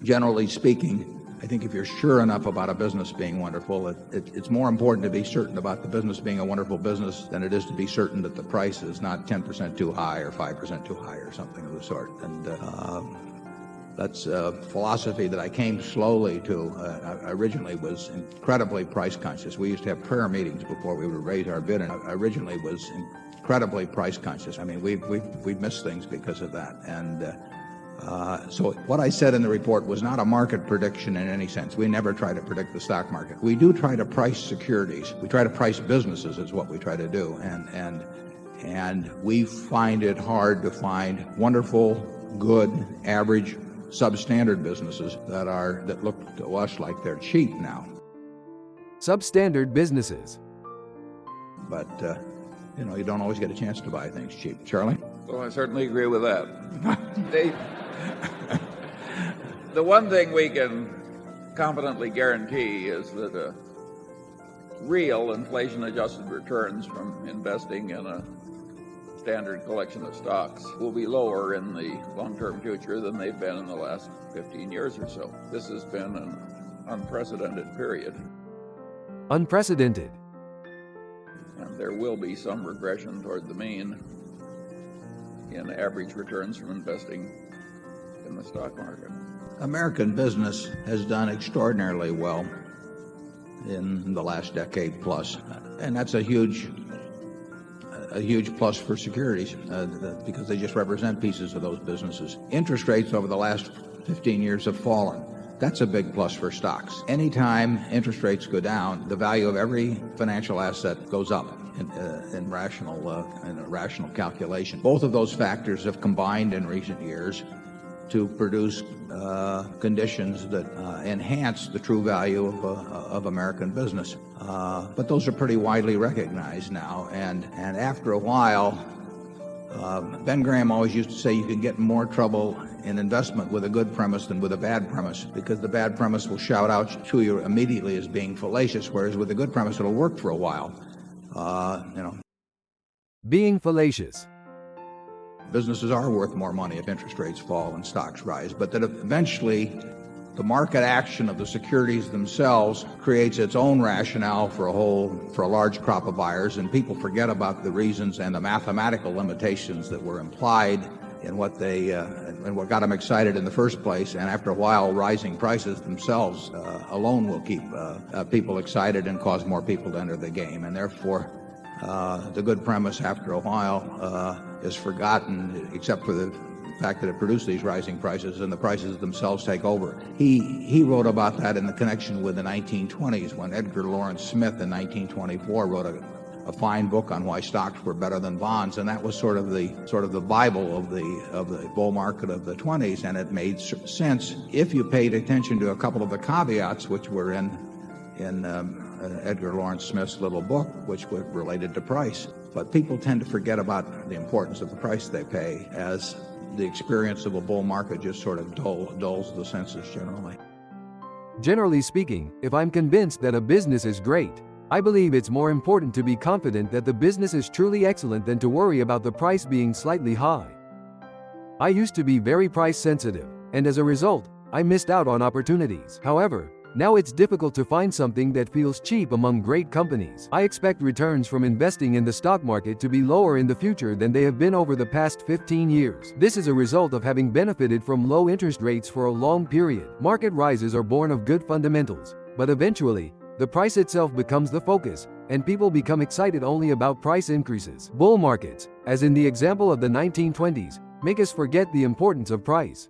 Generally speaking, I think if you're sure enough about a business being wonderful, it's more important to be certain about the business being a wonderful business than it is to be certain that the price is not 10% too high or 5% too high or something of the sort. And that's a philosophy that I came slowly to. I originally was incredibly price conscious. We used to have prayer meetings before we would raise our bid, and I originally was incredibly price conscious. I mean, we've missed things because of that. And so what I said in the report was not a market prediction in any sense. We never try to predict the stock market. We do try to price securities. We try to price businesses is what we try to do. And we find it hard to find wonderful, good, average, substandard businesses that look to us like they're cheap now. Substandard businesses. But, you don't always get a chance to buy things cheap. Charlie? Well, I certainly agree with that. The one thing we can confidently guarantee is that real inflation-adjusted returns from investing in a standard collection of stocks will be lower in the long-term future than they've been in the last 15 years or so. This has been an unprecedented period. Unprecedented. And there will be some regression toward the mean in average returns from investing in the stock market. American business has done extraordinarily well in the last decade plus, and that's a huge plus for securities because they just represent pieces of those businesses. Interest rates over the last 15 years have fallen. That's a big plus for stocks. Anytime interest rates go down, the value of every financial asset goes up in a rational calculation. Both of those factors have combined in recent years to produce conditions that enhance the true value of American business. But those are pretty widely recognized now. And after a while, Ben Graham always used to say you can get in more trouble in investment with a good premise than with a bad premise, because the bad premise will shout out to you immediately as being fallacious, whereas with a good premise it'll work for a while. Being fallacious. Businesses are worth more money if interest rates fall and stocks rise, but that eventually the market action of the securities themselves creates its own rationale for a large crop of buyers, and people forget about the reasons and the mathematical limitations that were implied in what got them excited in the first place. And after a while, rising prices themselves alone will keep people excited and cause more people to enter the game. And therefore, the good premise after a while is forgotten, except for the fact that it produced these rising prices, and the prices themselves take over. He wrote about that in the connection with the 1920s, when Edgar Lawrence Smith in 1924 wrote a fine book on why stocks were better than bonds, and that was sort of the Bible of the bull market of the 20s, and it made sense if you paid attention to a couple of the caveats which were in Edgar Lawrence Smith's little book, which were related to price. But people tend to forget about the importance of the price they pay, as the experience of a bull market just sort of dulls the senses generally. Generally speaking, if I'm convinced that a business is great, I believe it's more important to be confident that the business is truly excellent than to worry about the price being slightly high. I used to be very price sensitive, and as a result, I missed out on opportunities. However, now it's difficult to find something that feels cheap among great companies. I expect returns from investing in the stock market to be lower in the future than they have been over the past 15 years. This is a result of having benefited from low interest rates for a long period. Market rises are born of good fundamentals, but eventually, the price itself becomes the focus, and people become excited only about price increases. Bull markets, as in the example of the 1920s, make us forget the importance of price.